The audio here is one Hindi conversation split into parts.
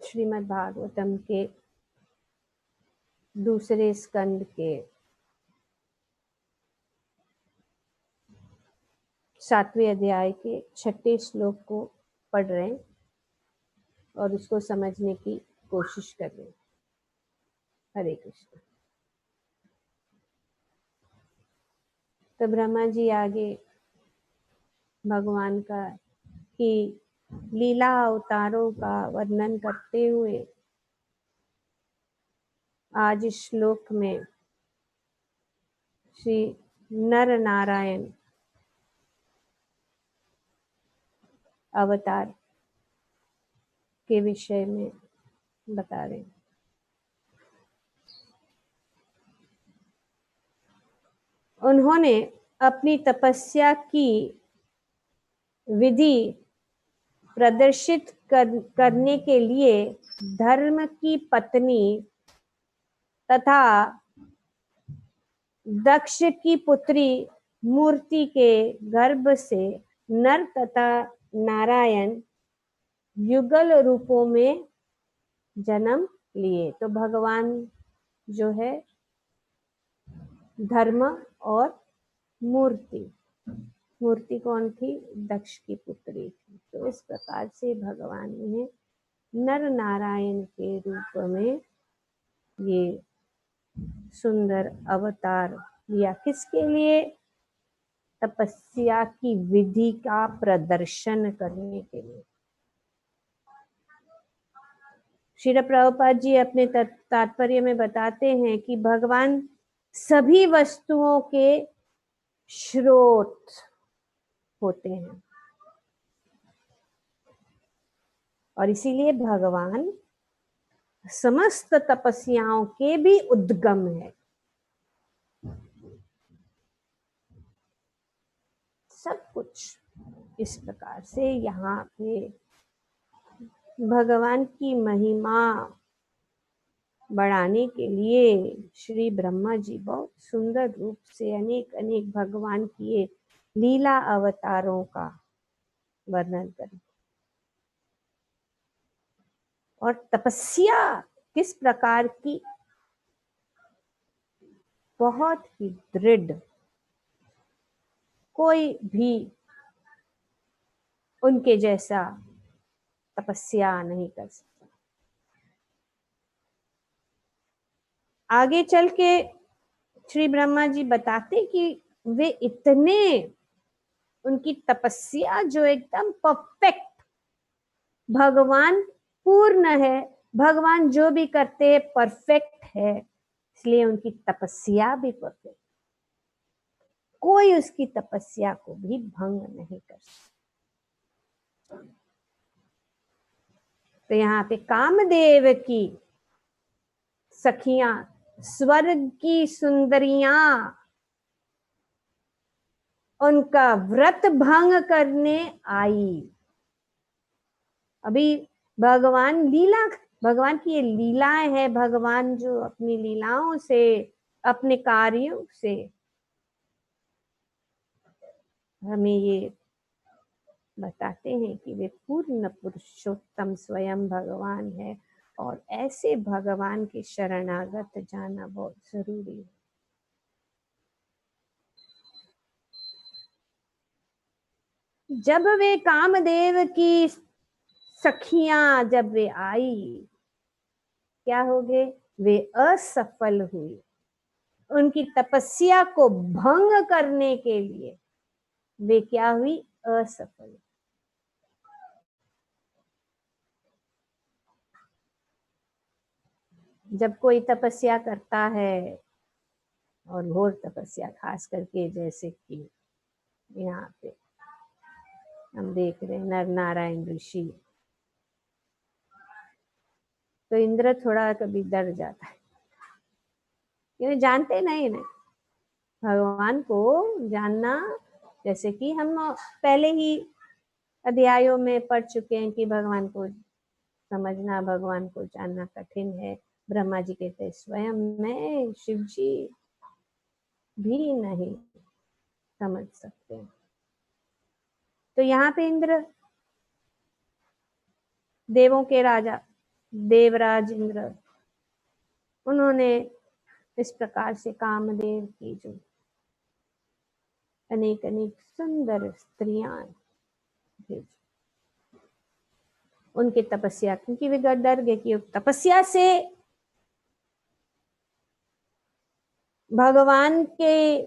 श्रीमद् भागवतम के दूसरे स्कंद के 7वें अध्याय के 6ठे श्लोक को पढ़ रहे हैं और उसको समझने की कोशिश कर रहे हैं। हरे कृष्ण। तो ब्रह्मा जी आगे भगवान का की लीला अवतारों का वर्णन करते हुए आज इस श्लोक में श्री नर नारायण अवतार के विषय में बता रहे हैं। उन्होंने अपनी तपस्या की विधि प्रदर्शित करने के लिए धर्म की पत्नी तथा दक्ष की पुत्री मूर्ति के गर्भ से नर तथा नारायण युगल रूपों में जन्म लिए। तो भगवान जो है धर्म और मूर्ति कौन थी? दक्ष की पुत्री थी। तो इस प्रकार से भगवान ने नर नारायण के रूप में ये सुंदर अवतार लिया। किसके लिए? तपस्या की विधि का प्रदर्शन करने के लिए। श्रील प्रभुपाद जी अपने तात्पर्य में बताते हैं कि भगवान सभी वस्तुओं के स्रोत होते हैं और इसीलिए भगवान समस्त तपस्याओं के भी उद्गम है। सब कुछ इस प्रकार से यहाँ पे भगवान की महिमा बढ़ाने के लिए श्री ब्रह्मा जी बहुत सुंदर रूप से अनेक भगवान की लीला अवतारों का वर्णन करें और तपस्या किस प्रकार की बहुत ही दृढ़, कोई भी उनके जैसा तपस्या नहीं कर सकता। आगे चल के श्री ब्रह्मा जी बताते कि वे इतने, उनकी तपस्या जो एकदम परफेक्ट, भगवान पूर्ण है, भगवान जो भी करते हैं परफेक्ट है, इसलिए उनकी तपस्या भी परफेक्ट, कोई उसकी तपस्या को भी भंग नहीं कर सकता। तो यहाँ पे कामदेव की सखियां, स्वर्ग की सुंदरियां उनका व्रत भंग करने आई। अभी भगवान की ये लीलाएं है, भगवान जो अपनी लीलाओं से, अपने कार्यों से हमें ये बताते हैं कि वे पूर्ण पुरुषोत्तम स्वयं भगवान है और ऐसे भगवान के शरणागत जाना बहुत जरूरी है। जब वे कामदेव की सखियां जब वे आई, क्या हो गए? वे असफल हुई। उनकी तपस्या को भंग करने के लिए वे क्या हुई? असफल। जब कोई तपस्या करता है और घोर तपस्या, खास करके जैसे कि यहाँ पे हम देख रहे हैं नर नारायण ऋषि, तो इंद्र थोड़ा कभी डर जाता है, क्योंकि जानते नहीं ना भगवान को जानना। जैसे कि हम पहले ही अध्यायों में पढ़ चुके हैं कि भगवान को समझना, भगवान को जानना कठिन है। ब्रह्मा जी कहते स्वयं मैं, शिव जी भी नहीं समझ सकते। तो यहाँ पे इंद्र, देवों के राजा, देवराज इंद्र, उन्होंने इस प्रकार से कामदेव की जो अनेक अनेक सुंदर स्त्रियां भेजी, उनकी तपस्या, क्योंकि वे डर गए कि तपस्या से भगवान के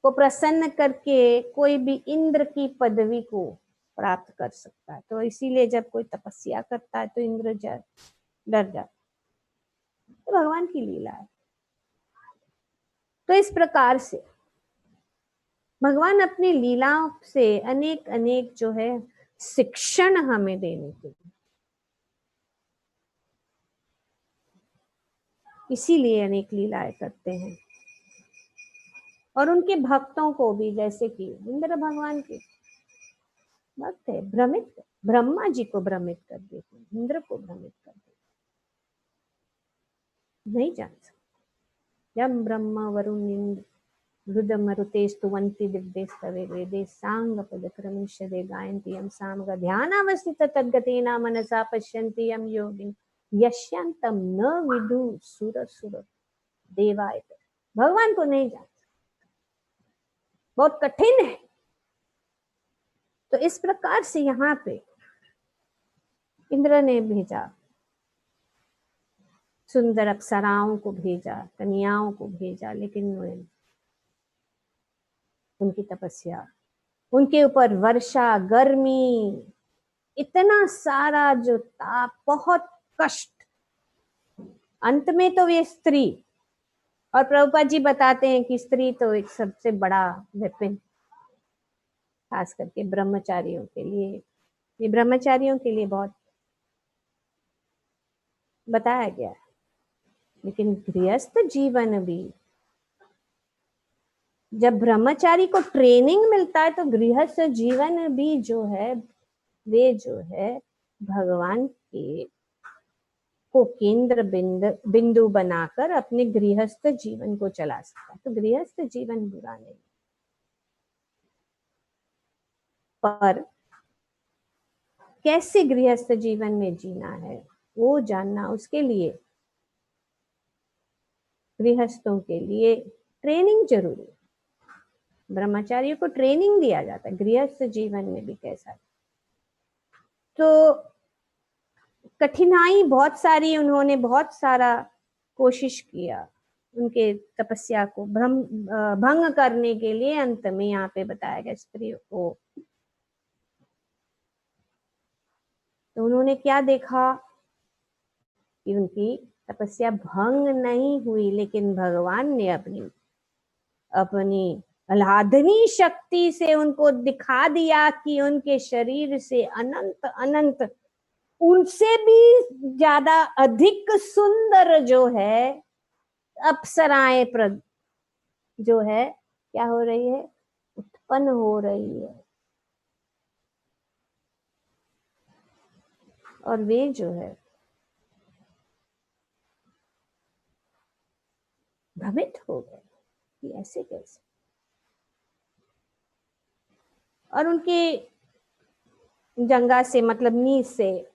को प्रसन्न करके कोई भी इंद्र की पदवी को प्राप्त कर सकता है। तो इसीलिए जब कोई तपस्या करता है तो इंद्र डर जाता, तो भगवान की लीला है। तो इस प्रकार से भगवान अपनी लीलाओं से अनेक अनेक जो है शिक्षण हमें देने के लिए, इसीलिए अनेक लीलाएं करते हैं। और उनके भक्तों को भी, जैसे कि इंद्र भगवान के भक्त है, ब्रह्मा जी को भ्रमित कर देते, इंद्र को भ्रमित कर देते, नहीं जान सकते। यम ब्रह्मा वरुण इंद्र रुद मरुते स्तुवन्ति दिव्य स्तवे वेदे सांग पद क्रमिष्यते गायन्ति यम सामगा ध्यानावस्थित तद्गतेन मनसा पश्यन्ति यम योगिन यश्यंतम न विदु सुर सुर देवाय। भगवान को नहीं जान, बहुत कठिन है। तो इस प्रकार से यहाँ पे इंद्र ने भेजा, सुंदर अप्सराओं को भेजा, कन्याओं को भेजा, लेकिन उनकी तपस्या, उनके ऊपर वर्षा, गर्मी, इतना सारा जो ताप, बहुत कष्ट, अंत में तो वे स्त्री, और प्रभुपाद जी बताते हैं कि स्त्री तो एक सबसे बड़ा वेपन, खास करके ब्रह्मचारियों के लिए, ये ब्रह्मचारियों के लिए बहुत बताया गया है। लेकिन गृहस्थ जीवन भी, जब ब्रह्मचारी को ट्रेनिंग मिलता है तो गृहस्थ जीवन भी जो है, वे जो है भगवान के को केंद्र बिंदु बनाकर अपने गृहस्थ जीवन को चला सकता है। तो गृहस्थ जीवन बुरा नहीं, पर कैसे गृहस्थ जीवन में जीना है वो जानना, उसके लिए गृहस्थों के लिए ट्रेनिंग जरूरी है। ब्रह्मचारियों को ट्रेनिंग दिया जाता है गृहस्थ जीवन में भी कैसा है। तो कठिनाई बहुत सारी, उन्होंने बहुत सारा कोशिश किया उनके तपस्या को भंग करने के लिए। अंत में यहाँ पे बताया गया स्त्रियों को, तो उन्होंने क्या देखा कि उनकी तपस्या भंग नहीं हुई, लेकिन भगवान ने अपनी आह्लादनी शक्ति से उनको दिखा दिया कि उनके शरीर से अनंत अनंत, उनसे भी ज्यादा अधिक सुंदर जो है अप्सराएं जो है क्या हो रही है, उत्पन्न हो रही है। और वे जो है भ्रमित हो गए कि ऐसे कैसे। और उनके जंगा से, मतलब नींद से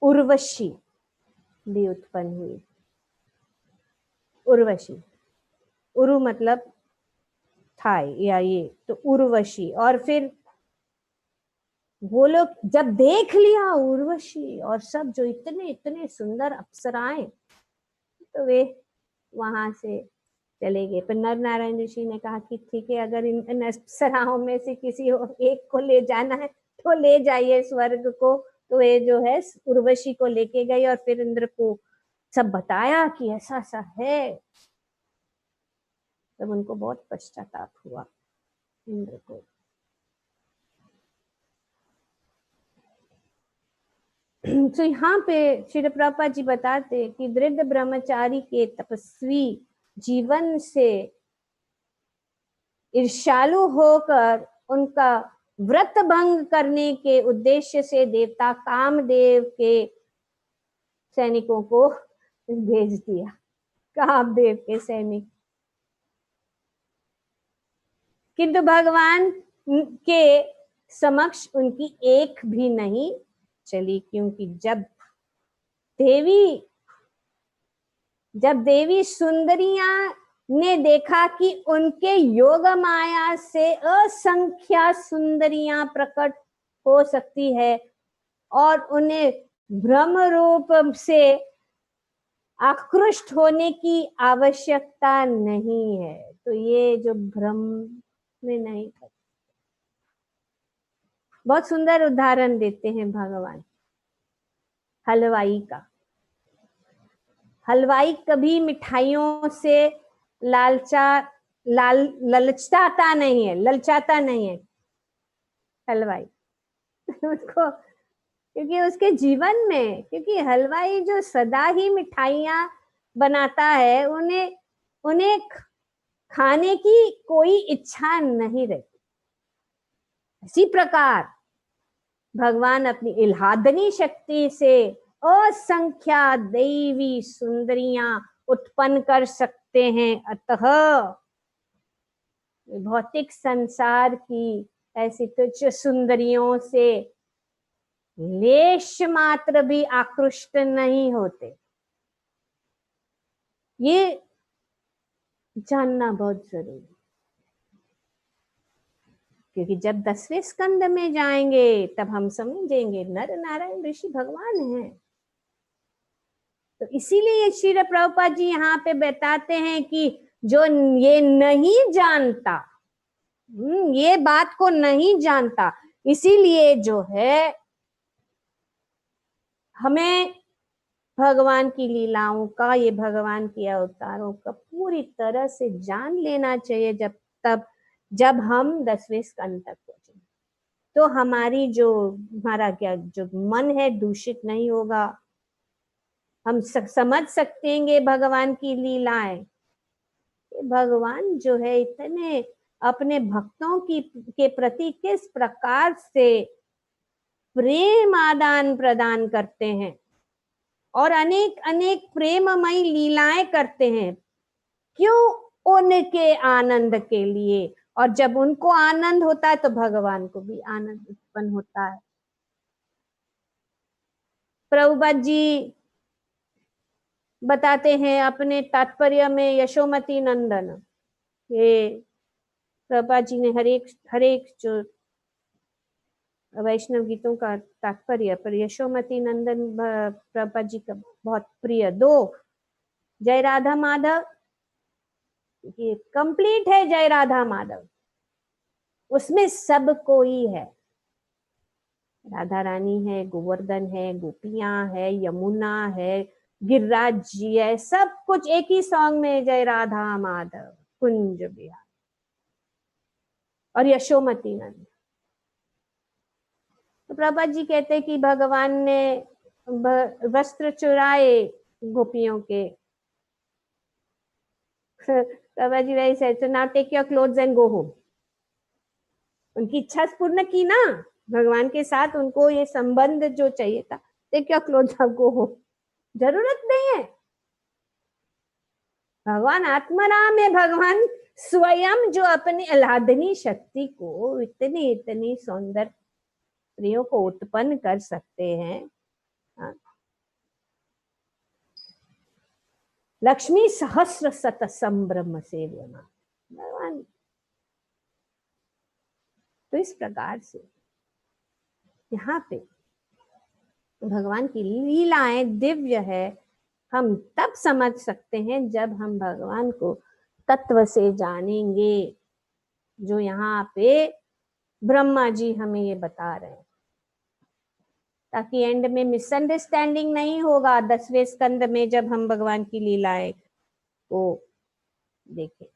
उर्वशी भी उत्पन्न हुई। उर्वशी, उरु मतलब थाई या ये, तो उर्वशी। और फिर वो लोग जब देख लिया उर्वशी और सब जो इतने इतने सुंदर अप्सराएं, तो वे वहां से चले गए। पर नर नारायण ऋषि ने कहा कि ठीक है, अगर इन अप्सराओं में से किसी एक को ले जाना है तो ले जाइए स्वर्ग को। तो ये जो है उर्वशी को लेके गई और फिर इंद्र को सब बताया कि ऐसा ऐसा है। तब उनको बहुत पश्चाताप हुआ इंद्र को। तो यहाँ पे श्री प्रभुपाद जी बताते कि दृढ़ ब्रह्मचारी के तपस्वी जीवन से ईर्ष्यालु होकर उनका व्रत भंग करने के उद्देश्य से देवता कामदेव के सैनिकों को भेज दिया। कामदेव के सैनिक, किंतु भगवान के समक्ष उनकी एक भी नहीं चली, क्योंकि जब देवी, जब देवी सुंदरियां ने देखा कि उनके योग माया से असंख्य सुंदरियां प्रकट हो सकती है और उन्हें भ्रम रूप से आकृष्ट होने की आवश्यकता नहीं है, तो ये जो भ्रम में नहीं कर। बहुत सुंदर उदाहरण देते हैं भगवान हलवाई का। हलवाई कभी मिठाइयों से ललचाता नहीं है हलवाई उसको, क्योंकि उसके जीवन में, क्योंकि हलवाई जो सदा ही मिठाइयां बनाता है, उन्हें उन्हें खाने की कोई इच्छा नहीं रहती। इसी प्रकार भगवान अपनी इल्हादनी शक्ति से असंख्य दैवी सुंदरियां उत्पन्न कर सकते हैं। अतः भौतिक संसार की ऐसी तुच्छ सुंदरियों से लेश मात्र भी आकृष्ट नहीं होते। ये जानना बहुत जरूरी है, क्योंकि जब 10वें स्कंद में जाएंगे तब हम समझेंगे नर नारायण ऋषि भगवान हैं। तो इसीलिए श्री प्रभुपाद जी यहाँ पे बताते हैं कि जो ये नहीं जानता, ये बात को नहीं जानता, इसीलिए जो है हमें भगवान की लीलाओं का, ये भगवान के अवतारों का पूरी तरह से जान लेना चाहिए। जब हम 10वें स्कंद तक पहुंचे तो हमारा जो मन है दूषित नहीं होगा। हम समझ सकते हैं भगवान की लीलाएं। भगवान जो है इतने अपने भक्तों के प्रति किस प्रकार से प्रेम आदान प्रदान करते हैं और अनेक अनेक प्रेममयी लीलाएं करते हैं। क्यों? उनके आनंद के लिए। और जब उनको आनंद होता है तो भगवान को भी आनंद उत्पन्न होता है। प्रभुपाद जी बताते हैं अपने तात्पर्य में यशोमती नंदन, ये प्रभुपाद जी ने हरेक जो वैष्णव गीतों का तात्पर्य पर यशोमती नंदन प्रभुपाद जी का बहुत प्रिय 2 जय राधा माधव, ये कंप्लीट है जय राधा माधव, उसमें सब कोई है। राधा रानी है, गोवर्धन है, गोपियां है, यमुना है, गिरिराज जी है, सब कुछ एक ही सॉन्ग में जय राधा माधव कुंज बिहार और यशोमती नंदन। तो प्रभुपाद जी कहते हैं कि भगवान ने वस्त्र चुराए गोपियों के। प्रभुपाद जी वही said, so now take your clothes and go home। उनकी इच्छा पूर्ण की ना भगवान के साथ, उनको ये संबंध जो चाहिए था, take your clothes and go home. जरूरत नहीं है। भगवान आत्माराम है। भगवान स्वयं जो अपनी आह्लादनी शक्ति को इतनी इतनी सौंदर्य स्त्रियों को उत्पन्न कर सकते हैं। लक्ष्मी सहस्र शत संभ्रम सेव्यमान भगवान। तो इस प्रकार से यहाँ पे भगवान की लीलाएं दिव्य है। हम तब समझ सकते हैं जब हम भगवान को तत्व से जानेंगे, जो यहाँ पे ब्रह्मा जी हमें ये बता रहे हैं, ताकि एंड में मिसअंडरस्टैंडिंग नहीं होगा। 10वें स्कंद में जब हम भगवान की लीलाएं को देखें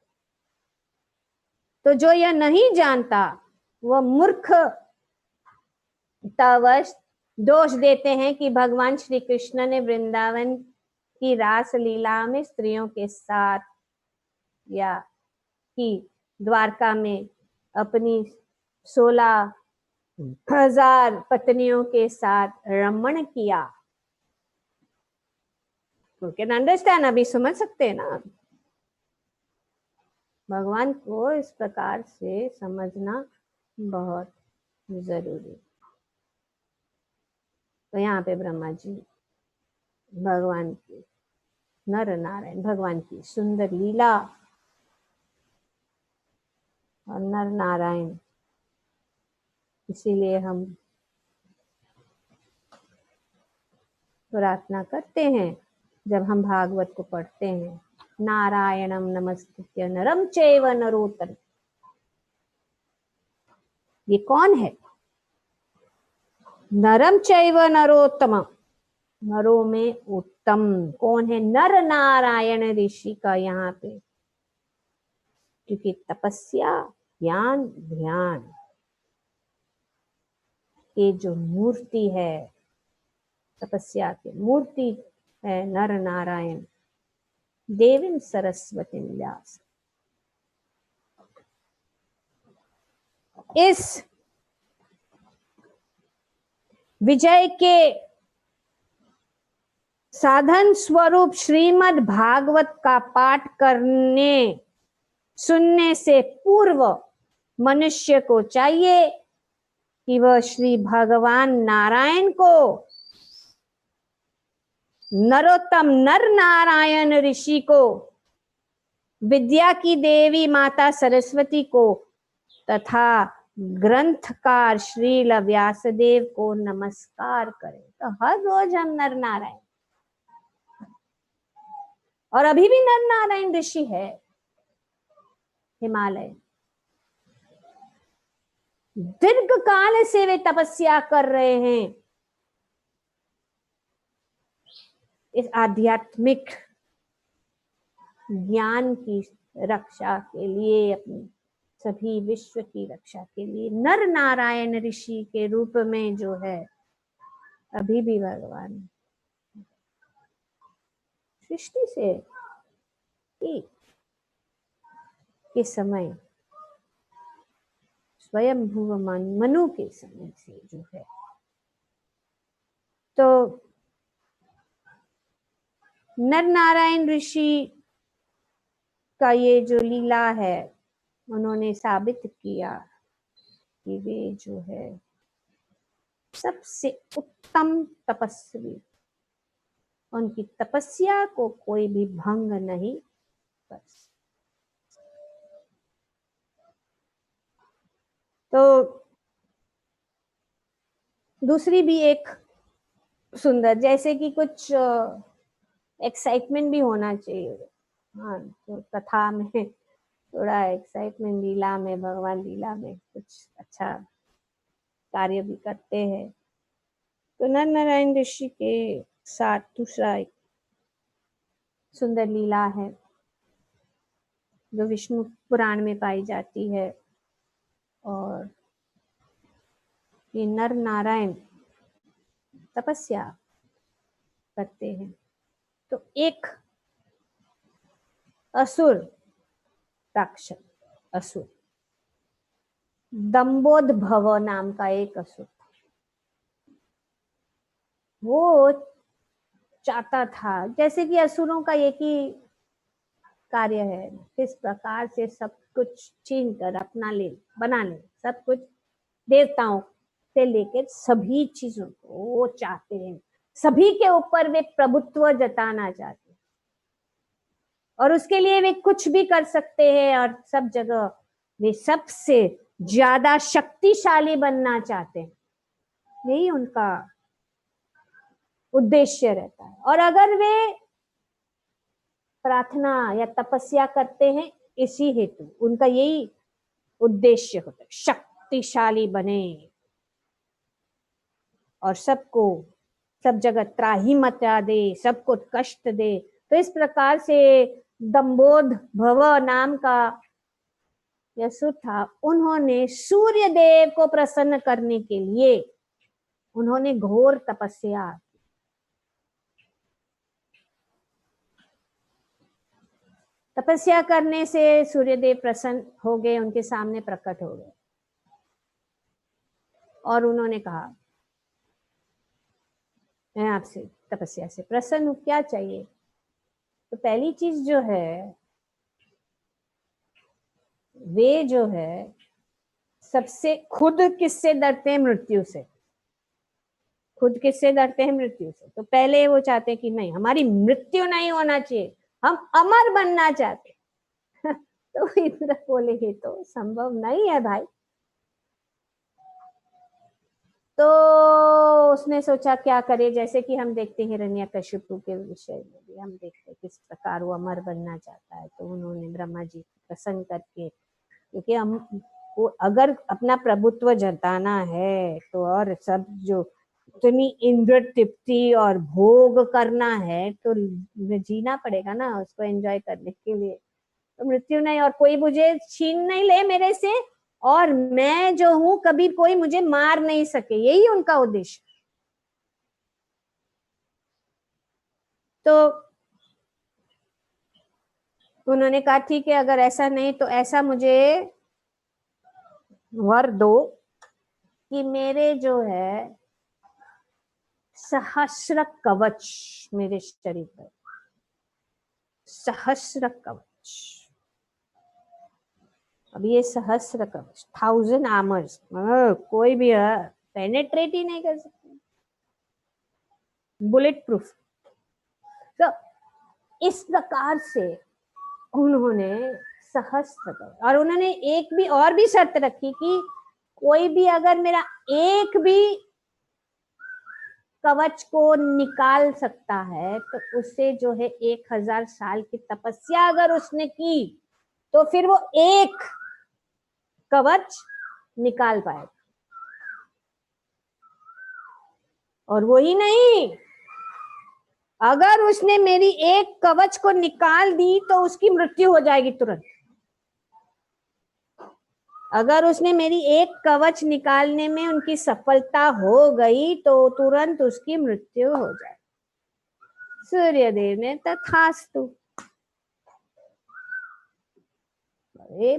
तो जो यह नहीं जानता वह मूर्खतावश दोष देते हैं कि भगवान श्री कृष्ण ने वृंदावन की रास लीला में स्त्रियों के साथ या कि द्वारका में अपनी 16,000 पत्नियों के साथ रमण किया। यू कैन अंडरस्टैंड, अभी समझ सकते हैं ना। भगवान को इस प्रकार से समझना बहुत जरूरी। तो यहाँ पे ब्रह्मा जी भगवान की, नर नारायण भगवान की सुंदर लीला और नर नारायण, इसीलिए हम प्रार्थना करते हैं जब हम भागवत को पढ़ते हैं, नारायणम नमस्कृत्य नरम चैव नरोत्तम। ये कौन है? नरम चैव नरोत्तम, नरों में उत्तम कौन है? नर नारायण ऋषि का यहाँ पे, क्योंकि तपस्या ज्ञान ध्यान ये जो मूर्ति है, तपस्या की मूर्ति है नर नारायण, देवीं सरस्वती व्यास। इस विजय के साधन स्वरूप श्रीमद् भागवत का पाठ करने सुनने से पूर्व मनुष्य को चाहिए कि वह श्री भगवान नारायण को, नरोत्तम नर नारायण ऋषि को, विद्या की देवी माता सरस्वती को तथा ग्रंथकार श्रील व्यासदेव को नमस्कार करें। तो हर रोज हम नर नारायण, और अभी भी नर नारायण ऋषि है हिमालय, दीर्घ काल से वे तपस्या कर रहे हैं इस आध्यात्मिक ज्ञान की रक्षा के लिए, अपनी सभी विश्व की रक्षा के लिए। नर नारायण ऋषि के रूप में जो है अभी भी भगवान सृष्टि से के समय, स्वयं भुव मनु के समय से जो है, तो नर नारायण ऋषि का ये जो लीला है, उन्होंने साबित किया कि वे जो है सबसे उत्तम तपस्वी, उनकी तपस्या को कोई भी भंग नहीं कर सकता। तो दूसरी भी एक सुंदर, जैसे कि कुछ एक्साइटमेंट भी होना चाहिए, हाँ, तो कथा में थोड़ा एक्साइटमेंट, लीला में, भगवान लीला में कुछ अच्छा कार्य भी करते हैं। तो नर नारायण ऋषि के साथ दूसरा एक सुंदर लीला है जो विष्णु पुराण में पाई जाती है, और ये नर नारायण तपस्या करते हैं। तो एक असुर राक्षस, असुर दंबोध भव नाम का एक असुर, वो चाहता था, जैसे कि असुरों का एक ही कार्य है, किस प्रकार से सब कुछ छीन कर अपना ले, बना ले, सब कुछ देवताओं से लेकर सभी चीजों को वो चाहते हैं, सभी के ऊपर वे प्रभुत्व जताना चाहते हैं, और उसके लिए वे कुछ भी कर सकते हैं, और सब जगह वे सबसे ज्यादा शक्तिशाली बनना चाहते हैं, यही उनका उद्देश्य रहता है। और अगर वे प्रार्थना या तपस्या करते हैं इसी हेतु, उनका यही उद्देश्य होता है, शक्तिशाली बने और सबको सब जगह त्राही मचा दे, सबको कष्ट दे। तो इस प्रकार से दंबोध भव नाम का असुर था, उन्होंने सूर्य देव को प्रसन्न करने के लिए उन्होंने घोर तपस्या, तपस्या करने से सूर्यदेव प्रसन्न हो गए, उनके सामने प्रकट हो गए, और उन्होंने कहा मैं आपसे तपस्या से प्रसन्न हूं, क्या चाहिए? तो पहली चीज जो है, वे जो है सबसे खुद किससे डरते हैं? मृत्यु से। खुद किससे डरते हैं? मृत्यु से। तो पहले वो चाहते हैं कि नहीं, हमारी मृत्यु नहीं होना चाहिए, हम अमर बनना चाहते हैं। तो इंद्र बोले ये तो संभव नहीं है भाई। तो उसने सोचा क्या करे, जैसे कि हम देखते हैं हिरण्यकशिपु के विषय में भी हम देखते हैं किस प्रकार वो अमर बनना चाहता है। तो उन्होंने ब्रह्मा जी को प्रसन्न करके, क्योंकि हम वो अगर अपना प्रभुत्व जताना है तो, और सब जो इतनी इंद्र तृप्ति और भोग करना है तो जीना पड़ेगा ना उसको एंजॉय करने के लिए। तो मृत्यु नहीं, और कोई मुझे छीन नहीं ले मेरे से, और मैं जो हूं कभी कोई मुझे मार नहीं सके, यही उनका उद्देश्य। तो उन्होंने कहा ठीक है, अगर ऐसा नहीं तो ऐसा मुझे वर दो कि मेरे जो है सहस्र कवच मेरे शरीर पर, सहस्र कवच। अब ये सहस्र कवच, 1000 आर्मर्स, कोई भी पेनेट्रेट ही नहीं कर सकते, बुलेट प्रूफ। तो इस प्रकार से उन्होंने सहस्त्र कवच, और उन्होंने एक भी और भी शर्त रखी कि कोई भी अगर मेरा एक भी कवच को निकाल सकता है तो उससे जो है 1000 साल की तपस्या अगर उसने की तो फिर वो एक कवच निकाल पाएगा। और वही नहीं, अगर उसने मेरी एक कवच को निकाल दी तो उसकी मृत्यु हो जाएगी तुरंत। अगर उसने मेरी एक कवच निकालने में उनकी सफलता हो गई तो तुरंत उसकी मृत्यु हो जाए। सूर्यदेव ने तथास्तु,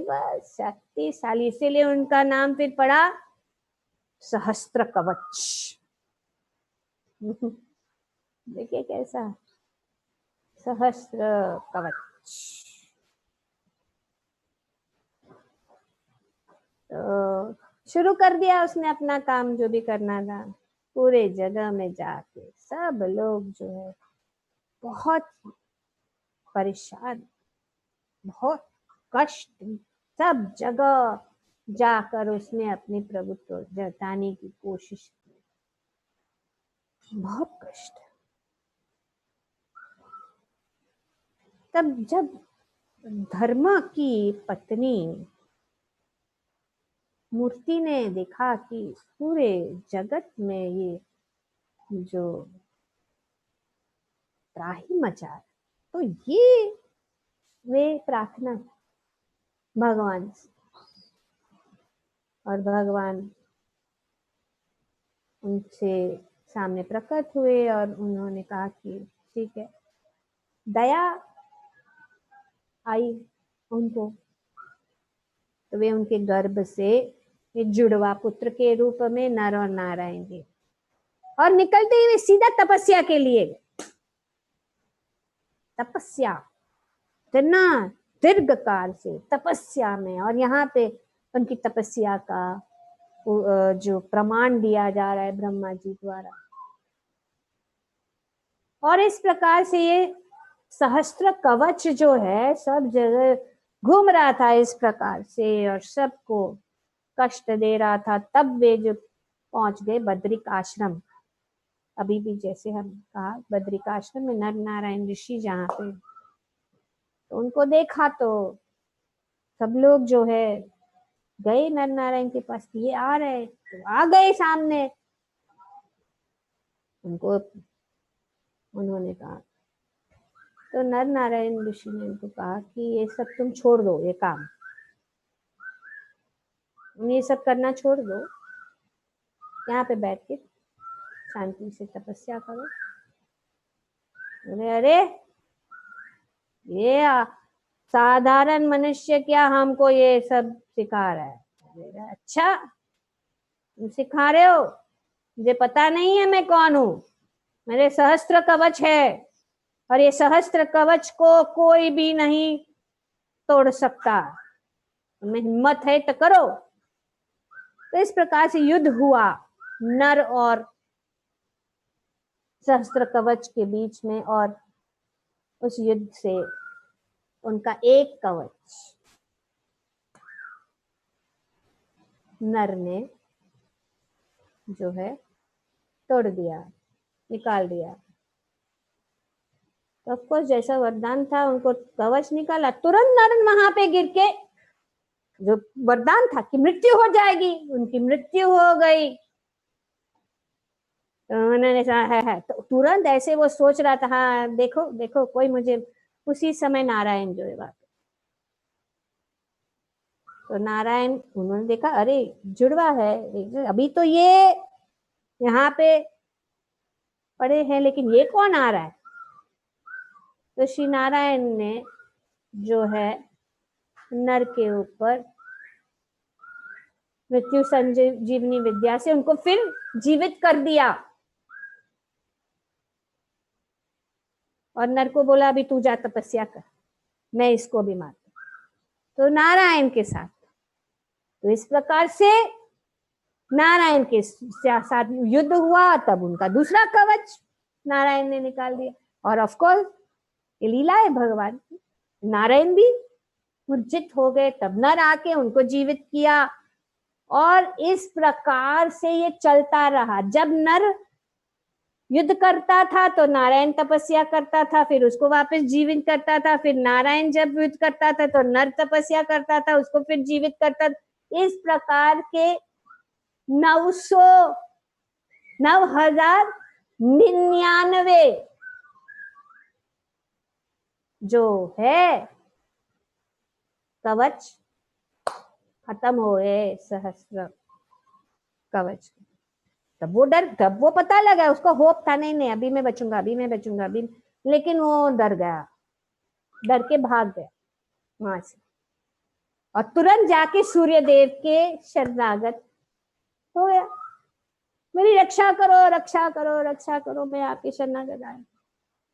बस शक्तिशाली, इसीलिए उनका नाम फिर पड़ा सहस्त्र कवच। देखिए कैसा सहस्त्र कवच। तो शुरू कर दिया उसने अपना काम जो भी करना था। पूरे जगह में जाके सब लोग जो है बहुत परेशान, बहुत कष्ट, सब जगह जाकर उसने अपने प्रभुत्व जताने की कोशिश की, बहुत कष्ट। तब जब धर्मा की पत्नी मूर्ति ने देखा कि पूरे जगत में ये जो त्राही मचा है, तो ये वे प्रार्थना भगवान से, और भगवान उनसे सामने प्रकट हुए और उन्होंने कहा कि ठीक है, दया आई उनको। तो वे उनके गर्भ से जुड़वा पुत्र के रूप में नर और नारायण जी, और निकलते ही वे सीधा तपस्या के लिए, तपस्या इतना दीर्घ काल से तपस्या में, और यहाँ पे उनकी तपस्या का जो प्रमाण दिया जा रहा है ब्रह्मा जी द्वारा। और इस प्रकार से ये सहस्त्र कवच जो है सब जगह घूम रहा था इस प्रकार से, और सबको कष्ट दे रहा था। तब वे जो पहुंच गए बद्रिक आश्रम, अभी भी जैसे हम कहा बद्रिक आश्रम में नर नारायण ऋषि जहाँ पे, तो उनको देखा तो सब लोग जो है गए नर नारायण के पास, ये आ रहे, तो आ गए सामने। उनको उन्होंने कहा, तो नर नारायण ऋषि ने उनको कहा कि ये सब तुम छोड़ दो, ये काम ये सब करना छोड़ दो, यहाँ पे बैठ के शांति से तपस्या करो। बोले अरे ये साधारण मनुष्य क्या हमको ये सब सिखा रहा है? अच्छा तुम सिखा रहे हो, मुझे पता नहीं है मैं कौन हूं, मेरे सहस्त्र कवच है, और ये सहस्त्र कवच को कोई भी नहीं तोड़ सकता, तुम्हें हिम्मत है तो करो। तो इस प्रकार से युद्ध हुआ नर और सहस्त्र कवच के बीच में, और उस युद्ध से उनका एक कवच नर ने जो है तोड़ दिया, निकाल दिया। तो ऑफकोर्स जैसा वरदान था, उनको कवच निकाला, तुरंत नर वहां पे गिर के, जो वरदान था कि मृत्यु हो जाएगी, उनकी मृत्यु हो गई। तो उन्होंने है तो तुरंत ऐसे वो सोच रहा था, हाँ देखो देखो कोई मुझे, उसी समय नारायण जो है बात, तो नारायण उन्होंने देखा, अरे जुड़वा है, अभी तो ये यहाँ पे पड़े हैं, लेकिन ये कौन आ रहा है? तो श्री नारायण ने जो है नर के ऊपर मृत्यु संजीवनी विद्या से उनको फिर जीवित कर दिया, और नर को बोला अभी तू जा तपस्या कर, मैं इसको भी मारता। तो नारायण के साथ, तो इस प्रकार से नारायण के साथ युद्ध हुआ, तब उनका दूसरा कवच नारायण ने निकाल दिया। और ऑफ कोर्स ये लीला है भगवान की, नारायण भी मूर्छित हो गए, तब नर आके उनको जीवित किया, और इस प्रकार से ये चलता रहा। जब नर युद्ध करता था तो नारायण तपस्या करता था, फिर उसको वापस जीवित करता था, फिर नारायण जब युद्ध करता था तो नर तपस्या करता था, उसको फिर जीवित करता था। इस प्रकार के 9,99 जो है कवच खत्म हो गए, सहस्त्र कवच। तब वो डर, तब वो पता लगा, उसको होप था, नहीं नहीं अभी मैं बचूंगा, अभी मैं बचूंगा, अभी, लेकिन वो डर गया, डर के भाग गया वहां से, और तुरंत जाके सूर्य देव के शरणागत हो गया, मेरी रक्षा करो रक्षा करो रक्षा करो, मैं आपके शरणागत आया।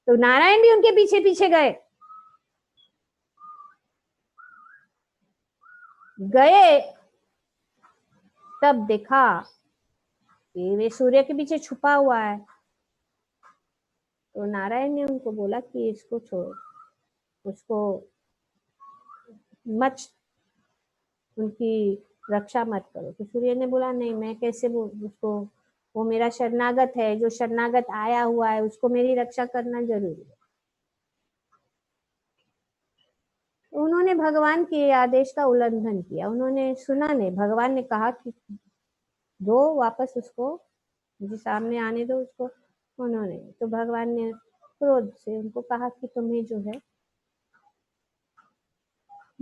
तो नारायण भी उनके पीछे पीछे गए गए, तब देखा कि वे सूर्य के पीछे छुपा हुआ है। तो नारायण ने उनको बोला कि इसको छोड़ो, उसको मत, उनकी रक्षा मत करो। तो सूर्य ने बोला नहीं, मैं कैसे उसको, वो मेरा शरणागत है, जो शरणागत आया हुआ है उसको मेरी रक्षा करना जरूरी है। उन्होंने भगवान के आदेश का उल्लंघन किया, उन्होंने सुना नहीं, भगवान ने कहा कि दो वापस उसको मुझे सामने आने दो उसको, उन्होंने, तो भगवान ने क्रोध से उनको कहा कि तुम्हें जो है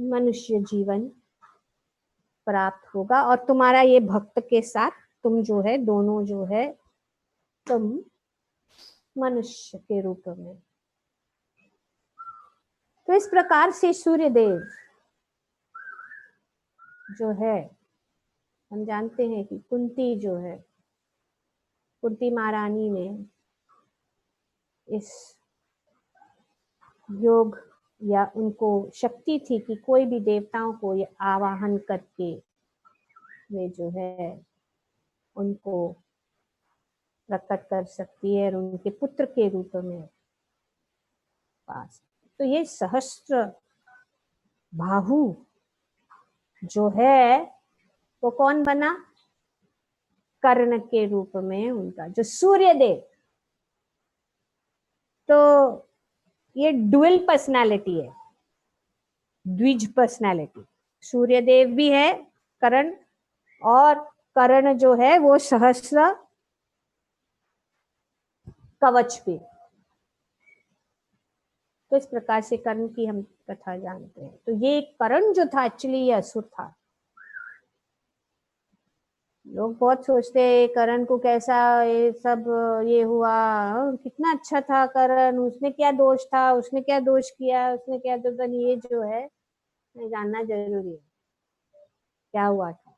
मनुष्य जीवन प्राप्त होगा, और तुम्हारा ये भक्त के साथ तुम जो है दोनों जो है तुम मनुष्य के रूप में। तो इस प्रकार से सूर्य देव जो है, हम जानते हैं कि कुंती जो है, कुंती महारानी ने इस योग, या उनको शक्ति थी कि कोई भी देवताओं को ये आवाहन करके वे जो है उनको प्रकट कर सकती है, और उनके पुत्र के रूप में पास। तो ये सहस्त्र बाहु जो है वो कौन बना? कर्ण के रूप में उनका जो सूर्य देव। तो ये डुअल पर्सनालिटी है, द्विज पर्सनालिटी, सूर्य देव भी है कर्ण, और कर्ण जो है वो सहस्त्र कवच भी। तो इस प्रकार से कर्ण की हम कथा जानते हैं। तो ये कर्ण जो था एक्चुअली ये असुर था। लोग बहुत सोचते हैं कर्ण को कैसा ये सब ये हुआ, कितना अच्छा था कर्ण, उसने क्या दोष था, उसने क्या दोष किया, उसने क्या, तो ये जो है जानना जरूरी है क्या हुआ था,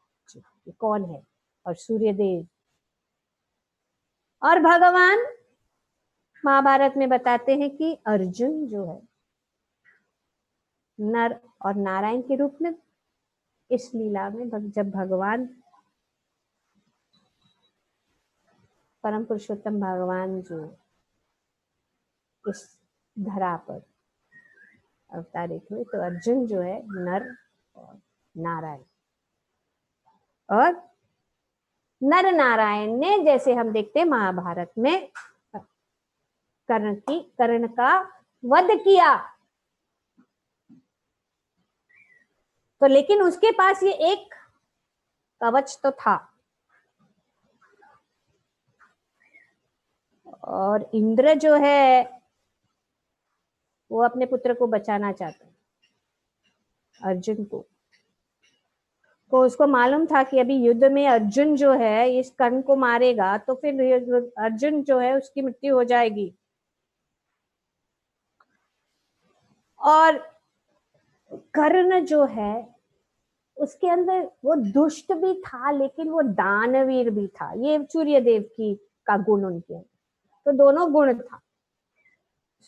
कौन है। और सूर्यदेव और भगवान महाभारत में बताते हैं कि अर्जुन जो है नर और नारायण के रूप में इस लीला में, जब भगवान परम पुरुषोत्तम भगवान जो इस धरा पर अवतारित हुए। तो अर्जुन जो है नर और नारायण, और नर नारायण ने, जैसे हम देखते हैं महाभारत में, कर्ण का वध किया, तो लेकिन उसके पास ये एक कवच तो था, और इंद्र जो है वो अपने पुत्र को बचाना चाहता है, अर्जुन को उसको मालूम था कि अभी युद्ध में अर्जुन जो है इस कर्ण को मारेगा तो फिर अर्जुन जो है उसकी मृत्यु हो जाएगी। और कर्ण जो है उसके अंदर वो दुष्ट भी था लेकिन वो दानवीर भी था, ये सूर्य देव की का गुण उनके अंदर, तो दोनों गुण था।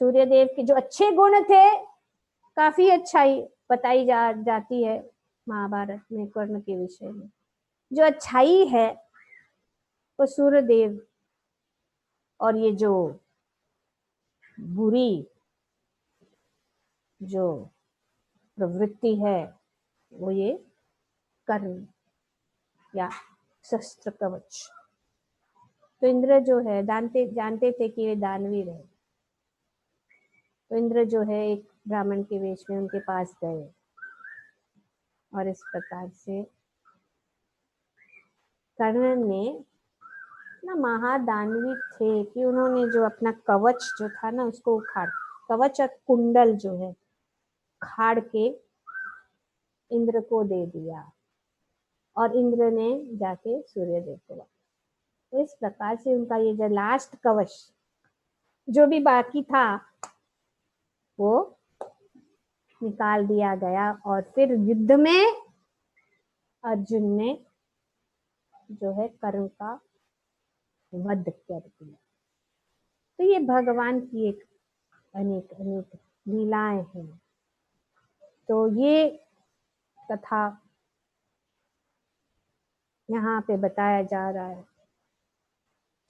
सूर्य देव के जो अच्छे गुण थे, काफी अच्छाई बताई जाती है महाभारत में कर्ण के विषय में। जो अच्छाई है वो सूर्य देव, और ये जो बुरी जो प्रवृत्ति है वो ये कर्ण या शस्त्र कवच। तो इंद्र जो है जानते थे कि ये दानवीर है, तो इंद्र जो है एक ब्राह्मण के वेश में उनके पास गए, और इस प्रकार से कर्ण ने ना महादानवी थे कि उन्होंने जो अपना कवच जो था ना उसको उखाड़, कवच और कुंडल जो है खाड़ के इंद्र को दे दिया, और इंद्र ने जाके सूर्यदेव को, तो इस प्रकार से उनका ये जो लास्ट कवच जो भी बाकी था वो निकाल दिया गया, और फिर युद्ध में अर्जुन ने जो है कर्ण का वध कर दिया। तो ये भगवान की एक अनेक अनेक लीलाएं हैं। तो ये कथा यहाँ पे बताया जा रहा है।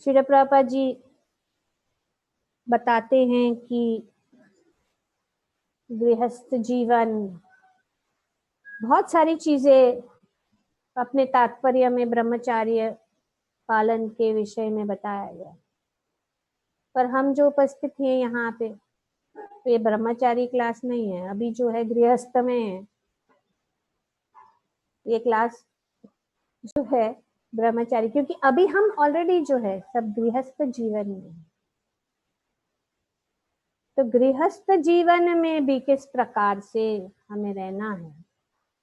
श्रील प्रभुपाद जी बताते हैं कि गृहस्थ जीवन बहुत सारी चीजें अपने तात्पर्य में ब्रह्मचार्य पालन के विषय में बताया गया, पर हम जो उपस्थित हैं यहाँ पे तो ये ब्रह्मचारी क्लास नहीं है, अभी जो है गृहस्थ में है। ये क्लास जो है ब्रह्मचारी, क्योंकि अभी हम ऑलरेडी जो है सब गृहस्थ जीवन में, तो गृहस्थ जीवन में भी किस प्रकार से हमें रहना है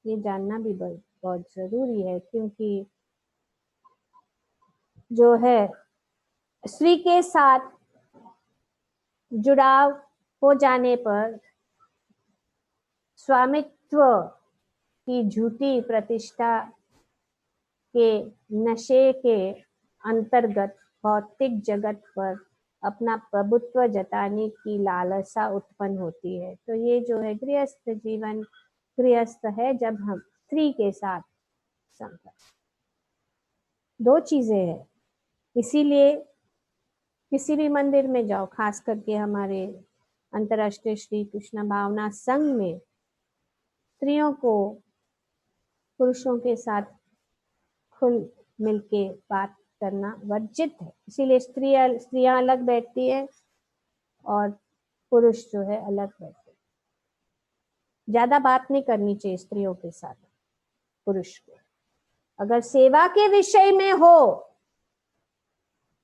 ये जानना भी बहुत जरूरी है, क्योंकि जो है स्त्री के साथ जुड़ाव हो जाने पर स्वामित्व की झूठी प्रतिष्ठा के नशे के अंतर्गत भौतिक जगत पर अपना प्रभुत्व जताने की लालसा उत्पन्न होती है। तो ये जो है गृहस्थ जीवन, गृहस्थ है जब हम स्त्री के साथ संपर्क, दो चीजें हैं। इसीलिए किसी भी मंदिर में जाओ, खास करके हमारे अंतर्राष्ट्रीय श्री कृष्ण भावना संघ में स्त्रियों को पुरुषों के साथ खुल मिलके बात करना वर्जित है। इसीलिए स्त्रियां अलग बैठती है और पुरुष जो है अलग बैठते हैं। ज्यादा बात नहीं करनी चाहिए स्त्रियों के साथ पुरुष को। अगर सेवा के विषय में हो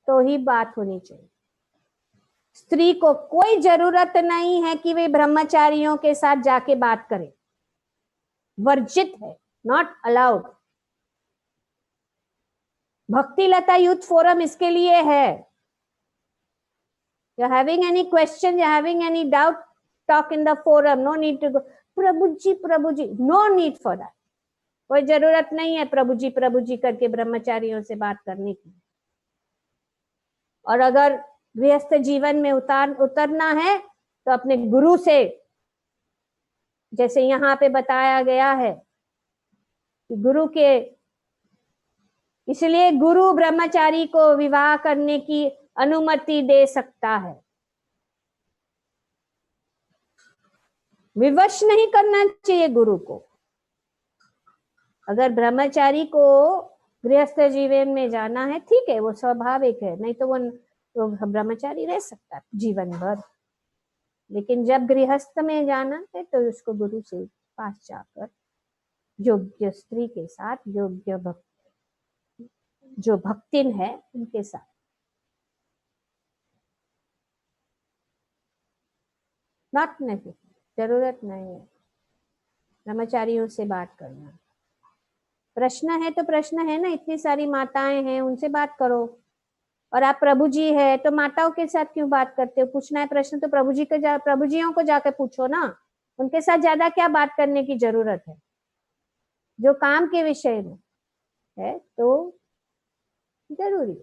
तो ही बात होनी चाहिए। स्त्री को कोई जरूरत नहीं है कि वे ब्रह्मचारियों के साथ जाके बात करे, वर्जित है, नॉट अलाउड। भक्ति लता यूथ फोरम इसके लिए है। You're having any question, you're having any doubt, talk in the forum. No need to go, Prabhu ji, no need for that. कोई जरूरत नहीं है प्रभु जी करके ब्रह्मचारियों से बात करने की। और अगर गृहस्थ जीवन में उतरना है तो अपने गुरु से, जैसे यहाँ पे बताया गया है कि गुरु के, इसलिए गुरु ब्रह्मचारी को विवाह करने की अनुमति दे सकता है। विवश नहीं करना चाहिए गुरु को। अगर ब्रह्मचारी को गृहस्थ जीवन में जाना है, ठीक है, वो स्वाभाविक है, नहीं तो वो ब्रह्मचारी रह सकता है जीवन भर। लेकिन जब गृहस्थ में जाना है तो उसको गुरु से पास जाकर योग्य स्त्री के साथ, योग्य जो भक्तिन है उनके साथ। नॉट नेसेसरी, जरूरत नहीं है ब्रह्मचारियों से बात करना। प्रश्न है तो प्रश्न है ना, इतनी सारी माताएं हैं, उनसे बात करो। और आप प्रभु जी है तो माताओं के साथ क्यों बात करते हो? पूछना है प्रश्न तो प्रभु जियों को जाकर पूछो ना, उनके साथ ज्यादा क्या बात करने की जरूरत है? जो काम के विषय में है तो जरूरी।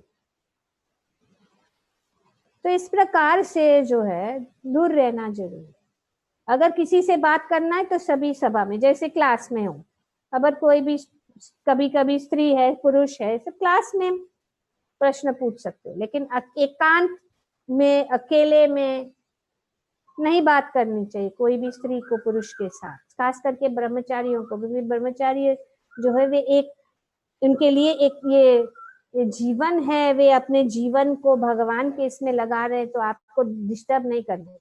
तो इस प्रकार से जो है दूर रहना जरूरी। अगर किसी से बात करना है तो सभी सभा में, जैसे क्लास में हो, अगर कोई भी कभी कभी स्त्री है पुरुष है, सब क्लास में प्रश्न पूछ सकते हो, लेकिन एकांत में अकेले में नहीं बात करनी चाहिए कोई भी स्त्री को पुरुष के साथ, खास करके ब्रह्मचारियों को। क्योंकि ब्रह्मचारी जो है वे एक, उनके लिए एक ये जीवन है, वे अपने जीवन को भगवान के इसमें लगा रहे, तो आपको डिस्टर्ब नहीं करना चाहिए।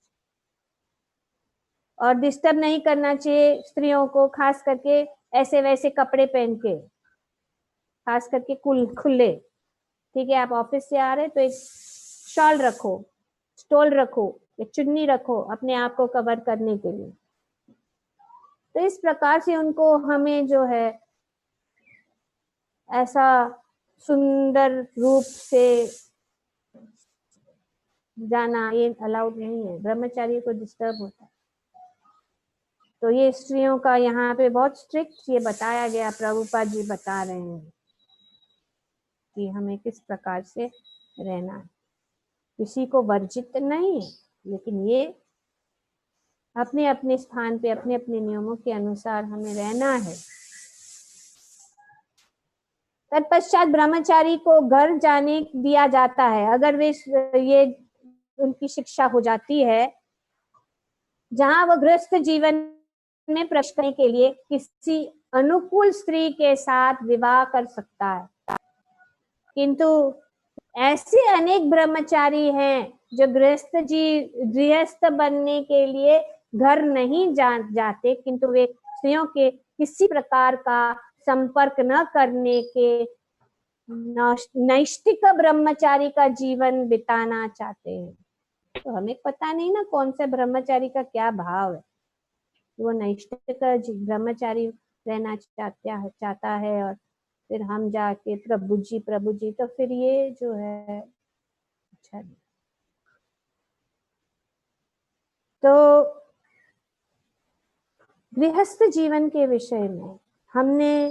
और डिस्टर्ब नहीं करना चाहिए स्त्रियों को, खास करके ऐसे वैसे कपड़े पहन के, खास करके खुले। ठीक है, आप ऑफिस से आ रहे तो एक शॉल रखो, स्टोल रखो, एक चुन्नी रखो अपने आप को कवर करने के लिए। तो इस प्रकार से उनको हमें जो है ऐसा सुंदर रूप से जाना ये अलाउड नहीं है, ब्रह्मचारी को डिस्टर्ब होता है। तो ये स्त्रियों का यहाँ पे बहुत स्ट्रिक्ट ये बताया गया, प्रभुपाद जी बता रहे हैं कि हमें किस प्रकार से रहना है। किसी को वर्जित नहीं, लेकिन ये अपने अपने स्थान पे अपने अपने नियमों के अनुसार हमें रहना है। तत्पश्चात ब्रह्मचारी को घर जाने दिया जाता है, अगर वे ये उनकी शिक्षा हो जाती है, जहां वह गृहस्थ जीवन में प्रवेश करने के लिए किसी अनुकूल स्त्री के साथ विवाह कर सकता है। किंतु ऐसे अनेक ब्रह्मचारी हैं जो गृहस्थ बनने के लिए घर नहीं जाते, किंतु वे स्त्रियों के किसी प्रकार का संपर्क न करने के नैष्ठिक ब्रह्मचारी का जीवन बिताना चाहते हैं। तो हमें पता नहीं ना कौन से ब्रह्मचारी का क्या भाव है। वो नैष्ठिक ब्रह्मचारी रहना चाहता है और फिर हम जाके प्रभु जी, तो फिर ये जो है अच्छा नहीं। तो गृहस्थ जीवन के विषय में हमने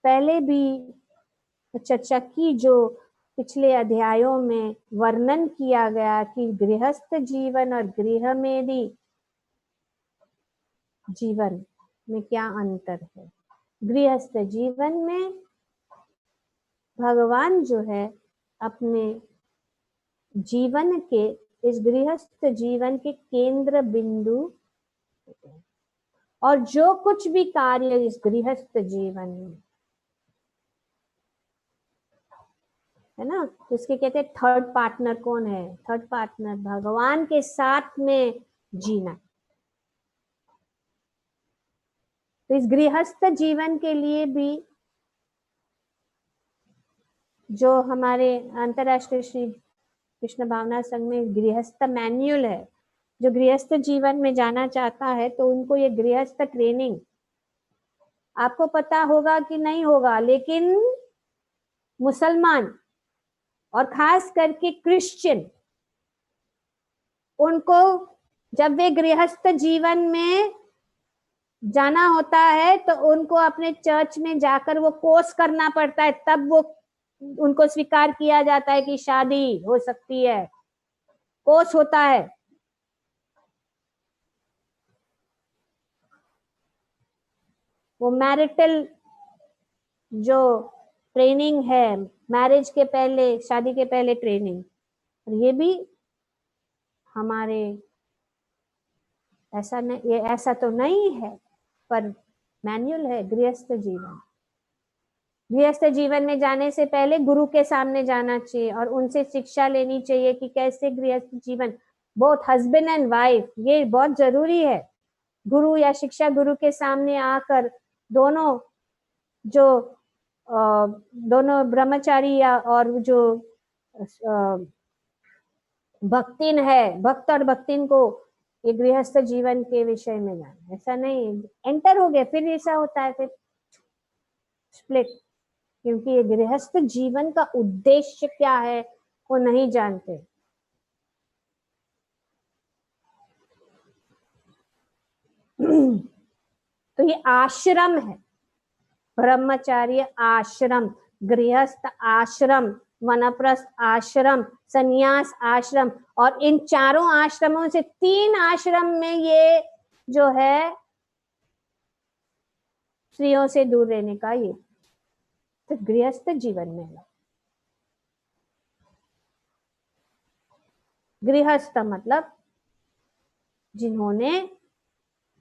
पहले भी चर्चा की, जो पिछले अध्यायों में वर्णन किया गया कि गृहस्थ जीवन और गृहमेधी जीवन में क्या अंतर है। गृहस्थ जीवन में भगवान जो है अपने जीवन के, इस गृहस्थ जीवन के केंद्र बिंदु, और जो कुछ भी कार्य इस गृहस्थ जीवन में है ना, तो इसके कहते हैं थर्ड पार्टनर कौन है? थर्ड पार्टनर भगवान के साथ में जीना। तो इस गृहस्थ जीवन के लिए भी जो हमारे अंतरराष्ट्रीय श्री कृष्ण भावना संघ में गृहस्थ मैन्युअल है, जो गृहस्थ जीवन में जाना चाहता है तो उनको ये गृहस्थ ट्रेनिंग, आपको पता होगा कि नहीं होगा, लेकिन मुसलमान और खास करके क्रिश्चियन, उनको जब वे गृहस्थ जीवन में जाना होता है तो उनको अपने चर्च में जाकर वो कोर्स करना पड़ता है, तब वो उनको स्वीकार किया जाता है कि शादी हो सकती है। कोर्स होता है। वो मैरिटल जो ट्रेनिंग है, मैरिज के पहले, शादी के पहले ट्रेनिंग, और ये भी हमारे ऐसा नहीं, ये ऐसा तो नहीं है, पर मैनुअल है गृहस्थ जीवन। गृहस्थ जीवन में जाने से पहले गुरु के सामने जाना चाहिए और उनसे शिक्षा लेनी चाहिए कि कैसे गृहस्थ जीवन, बोथ हस्बैंड एंड वाइफ, ये बहुत जरूरी है। गुरु या शिक्षा गुरु के सामने आकर दोनों जो दोनों ब्रह्मचारी या और जो भक्तिन है, भक्त और भक्तिन को ये गृहस्थ जीवन के विषय में जाना, ऐसा नहीं एंटर हो गया फिर ऐसा होता है, फिर स्प्लिट, क्योंकि ये गृहस्थ जीवन का उद्देश्य क्या है वो नहीं जानते। तो ये आश्रम है, ब्रह्मचार्य आश्रम, गृहस्थ आश्रम, वनप्रस्थ आश्रम, संन्यास आश्रम, और इन चारों आश्रमों से 3 आश्रम में ये जो है स्त्रियों से दूर रहने का ये तो गृहस्थ जीवन में है। गृहस्थ मतलब जिन्होंने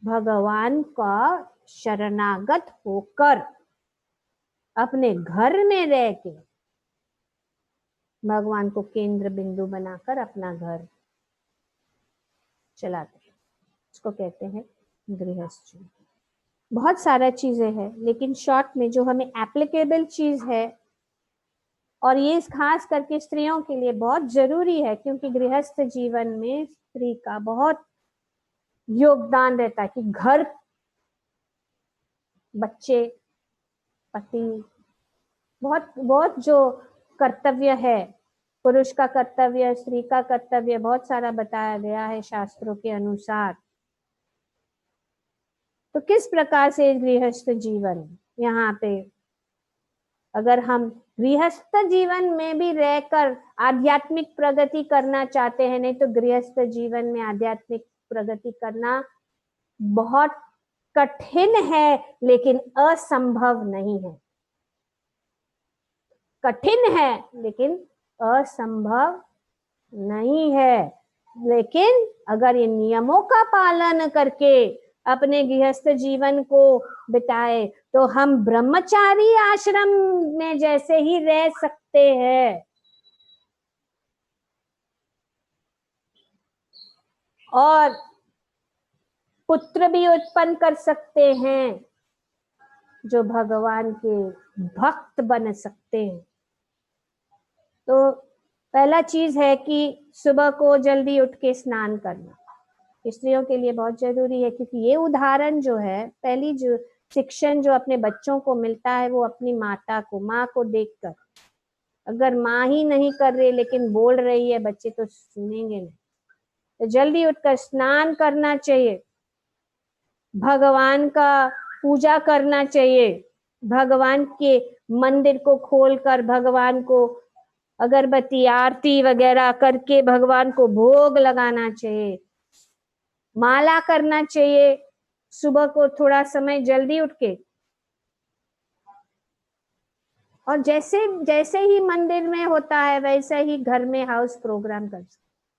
भगवान का शरणागत होकर अपने घर में रह के भगवान को केंद्र बिंदु बनाकर अपना घर चलाते हैं, उसको कहते हैं गृहस्थ जीवन। बहुत सारा चीजें हैं, लेकिन शॉर्ट में जो हमें एप्लीकेबल चीज है, और ये खास करके स्त्रियों के लिए बहुत जरूरी है, क्योंकि गृहस्थ जीवन में स्त्री का बहुत योगदान रहता है कि घर, बच्चे, पति, बहुत बहुत जो कर्तव्य है, पुरुष का कर्तव्य, स्त्री का कर्तव्य बहुत सारा बताया गया है शास्त्रों के अनुसार। तो किस प्रकार से गृहस्थ जीवन, यहाँ पे अगर हम गृहस्थ जीवन में भी रहकर आध्यात्मिक प्रगति करना चाहते हैं, नहीं तो गृहस्थ जीवन में आध्यात्मिक प्रगति करना बहुत कठिन है, लेकिन असंभव नहीं है। कठिन है लेकिन असंभव नहीं है। लेकिन अगर ये नियमों का पालन करके अपने गृहस्थ जीवन को बिताए तो हम ब्रह्मचारी आश्रम में जैसे ही रह सकते हैं, और पुत्र भी उत्पन्न कर सकते हैं जो भगवान के भक्त बन सकते हैं। तो पहला चीज है कि सुबह को जल्दी उठ के स्नान करना स्त्रियों के लिए बहुत जरूरी है, क्योंकि ये उदाहरण जो है, पहली जो शिक्षण जो अपने बच्चों को मिलता है वो अपनी माता को, माँ को देखकर। अगर माँ ही नहीं कर रही लेकिन बोल रही है, बच्चे तो सुनेंगे नहीं। तो जल्दी उठकर स्नान करना चाहिए, भगवान का पूजा करना चाहिए, भगवान के मंदिर को खोलकर भगवान को अगरबत्ती आरती वगैरह करके भगवान को भोग लगाना चाहिए, माला करना चाहिए सुबह को थोड़ा समय जल्दी उठ के। और जैसे जैसे ही मंदिर में होता है वैसे ही घर में हाउस प्रोग्राम कर,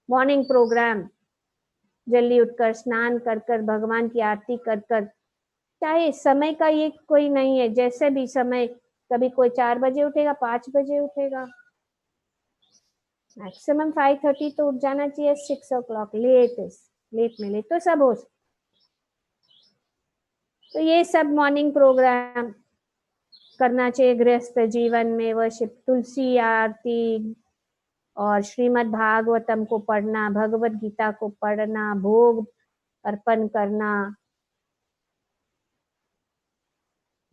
मॉर्निंग प्रोग्राम, जल्दी उठकर स्नान कर कर भगवान की आरती कर कर। चाहे समय का ये कोई नहीं है, जैसे भी समय, कभी कोई 4 बजे उठेगा, 5 बजे उठेगा, मैक्सिमम 5:30 तो उठ जाना चाहिए, 6 o'clock लेट में लेट तो सब हो। तो ये सब मॉर्निंग प्रोग्राम करना चाहिए गृहस्थ जीवन में। वर्शिप, तुलसी आरती और श्रीमद् भागवतम को पढ़ना, भगवत गीता को पढ़ना, भोग अर्पण करना,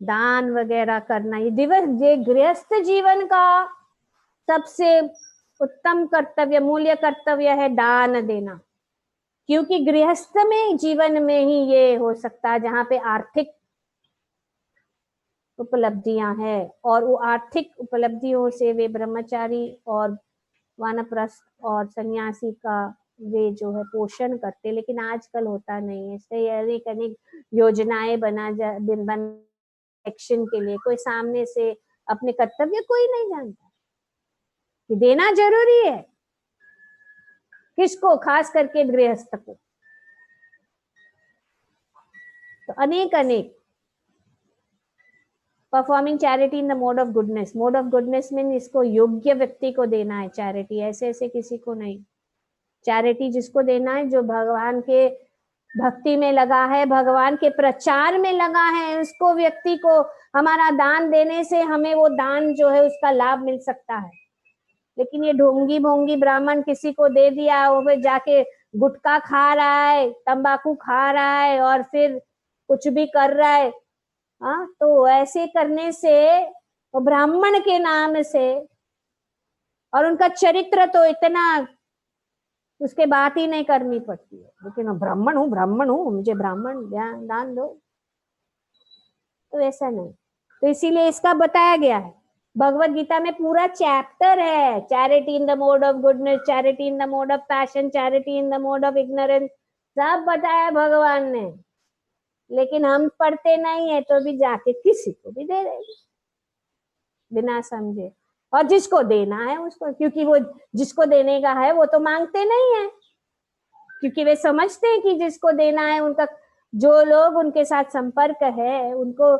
दान वगैरह करना, ये गृहस्थ जीवन का सबसे उत्तम कर्तव्य, मूल्य कर्तव्य है दान देना। क्योंकि गृहस्थ में जीवन में ही ये हो सकता है जहाँ पे आर्थिक उपलब्धियां हैं, और वो आर्थिक उपलब्धियों से वे ब्रह्मचारी और वानप्रस्थ और सन्यासी का वे जो है पोषण करते। लेकिन आजकल होता नहीं है, इसलिए अनेक अनेक योजनाएं बना एक्शन के लिए, कोई सामने से अपने कर्तव्य कोई नहीं जानता कि देना जरूरी है। किसको? खास करके गृहस्थ को। तो अनेक अनेक performing charity in the mode of goodness. Mode of goodness mean इसको योग्य व्यक्ति को देना है चैरिटी, ऐसे ऐसे किसी को नहीं। चैरिटी जिसको देना है जो भगवान के भक्ति में लगा है, भगवान के प्रचार में लगा है, उसको व्यक्ति को हमारा दान देने से हमें वो दान जो है उसका लाभ मिल सकता है। लेकिन ये ढोंगी भोंगी ब्राह्मण किसी को दे दिया, वो फिर जाके गुटखा खा रहा है, तंबाकू खा रहा है और फिर कुछ भी कर रहा है, हाँ, तो ऐसे करने से वो ब्राह्मण के नाम से, और उनका चरित्र तो इतना, उसके बात ही नहीं करनी पड़ती है, लेकिन ब्राह्मण हूँ मुझे ब्राह्मण दान दो, तो ऐसा नहीं। तो इसीलिए इसका बताया गया है भगवत गीता में, पूरा चैप्टर है charity in the mode of goodness, charity in the mode of passion, charity in the mode of ignorance, सब बताया भगवान ने। लेकिन हम पढ़ते नहीं है तो भी जाके किसी को भी दे रहे बिना समझे, और जिसको देना है उसको, क्योंकि वो जिसको देने का है वो तो मांगते नहीं है, क्योंकि वे समझते हैं कि जिसको देना है उनका, जो लोग उनके साथ संपर्क है उनको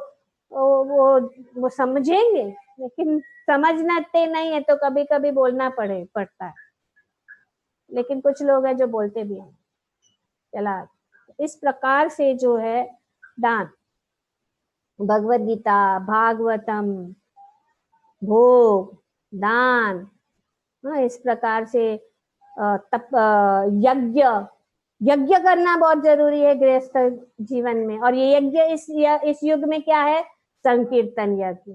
वो समझेंगे, लेकिन समझते नहीं है तो कभी कभी बोलना पड़ता है। लेकिन कुछ लोग हैं जो बोलते भी हैं। चला, इस प्रकार से जो है दान, भगवत गीता, भागवतम, भोग, दान, इस प्रकार से तप, यज्ञ, यज्ञ करना बहुत जरूरी है गृहस्थ जीवन में। और ये यज्ञ इस युग में क्या है? संकीर्तन यज्ञ।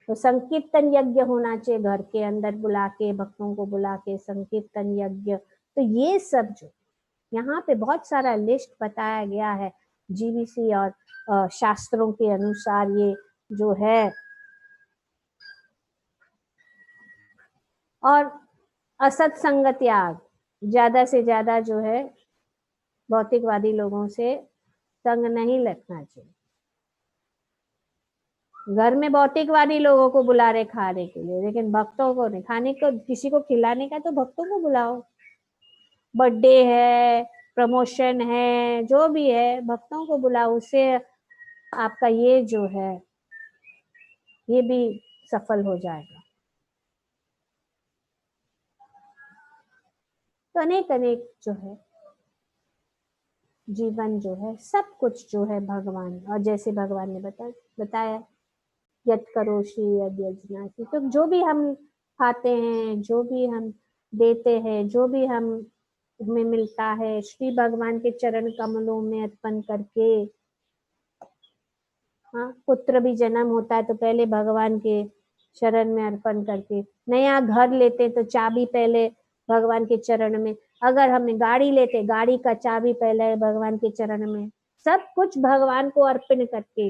तो संकीर्तन यज्ञ होना चाहिए, घर के अंदर बुला के, भक्तों को बुला के संकीर्तन यज्ञ। तो ये सब जो यहाँ पे बहुत सारा लिस्ट बताया गया है जीवीसी और शास्त्रों के अनुसार, ये जो है। और असत संग त्याग, ज्यादा से ज्यादा जो है भौतिकवादी लोगों से संग नहीं रखना चाहिए। घर में भौतिकवादी लोगों को बुला रहे खाने के लिए, लेकिन भक्तों को नहीं। खाने को किसी को खिलाने का तो भक्तों को बुलाओ, बर्थडे है, प्रमोशन है, जो भी है भक्तों को बुलाओ, उससे आपका ये जो है ये भी सफल हो जाएगा। तो अनेक अनेक जो है जीवन जो है, सब कुछ जो है भगवान, और जैसे भगवान ने बताया यत करोषि यद यजनासि, तो जो भी हम खाते हैं, जो भी हम देते हैं, जो भी हम में मिलता है, श्री भगवान के चरण कमलों में अर्पण करके। हाँ, पुत्र भी जन्म होता है तो पहले भगवान के शरण में अर्पण करके। नया घर लेते तो चाबी पहले भगवान के चरण में। अगर हमें गाड़ी लेते, गाड़ी का चाबी पहले भगवान के चरण में। सब कुछ भगवान को अर्पण करके,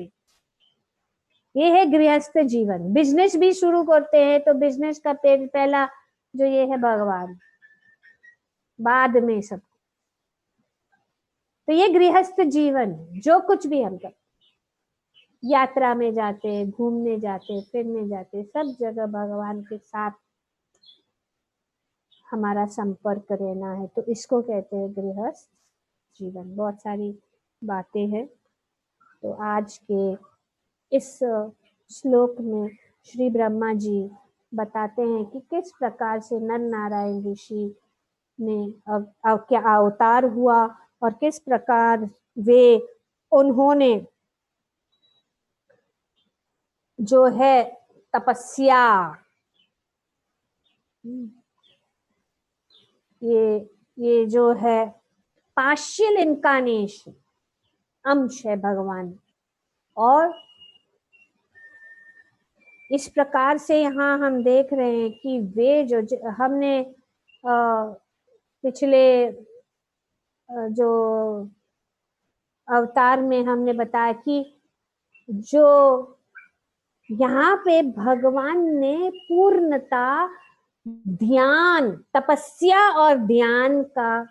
ये है गृहस्थ जीवन। बिजनेस भी शुरू करते हैं तो बिजनेस का पहला जो ये है भगवान, बाद में सब। तो ये गृहस्थ जीवन, जो कुछ भी हम करते, यात्रा में जाते, घूमने जाते, फिरने जाते, सब जगह भगवान के साथ हमारा संपर्क रहना है, तो इसको कहते हैं गृहस्थ जीवन। बहुत सारी बातें हैं। तो आज के इस श्लोक में श्री ब्रह्मा जी बताते हैं कि किस प्रकार से नर नारायण ऋषि ने क्या अवतार हुआ, और किस प्रकार उन्होंने जो है तपस्या, ये जो है पार्शियल इनकारनेशन, अंश है भगवान। और इस प्रकार से यहाँ हम देख रहे हैं कि वे जो हमने पिछले जो अवतार में हमने बताया कि जो यहाँ पे भगवान ने पूर्णता ध्यान, तपस्या और ध्यान का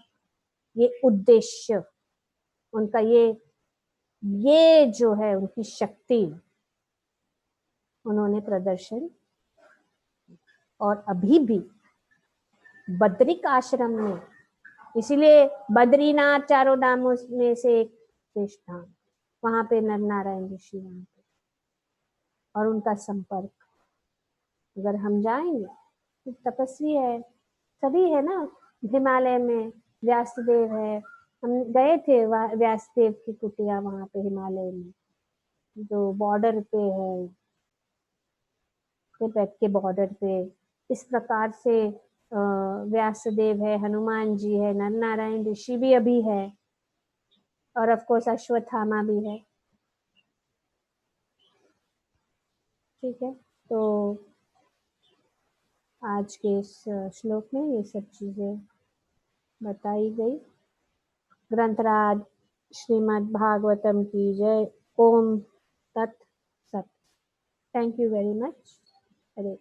ये उद्देश्य, उनका ये जो है उनकी शक्ति उन्होंने प्रदर्शन। और अभी भी बद्रिक आश्रम में इसीलिए बद्रीनाथ चारों धामों में से एक शेष धाम, वहां पे नर नारायण ऋषि वहां पे, और उनका संपर्क अगर हम जाएंगे तो तपस्वी है, सभी है ना। हिमालय में व्यासदेव है, हम गए थे व्यासदेव की कुटिया वहां पे हिमालय में, जो बॉर्डर पे है, तिब्बत के बॉर्डर पे। इस प्रकार से व्यासदेव है, हनुमान जी है, नर नारायण ऋषि भी अभी है, और ऑफ कोर्स अश्वत्थामा भी है। ठीक है, तो आज के इस श्लोक में ये सब चीजें बताई गई। ग्रंथराज श्रीमद् भागवतम की जय। ओम तत् सत। Thank you very much. Hare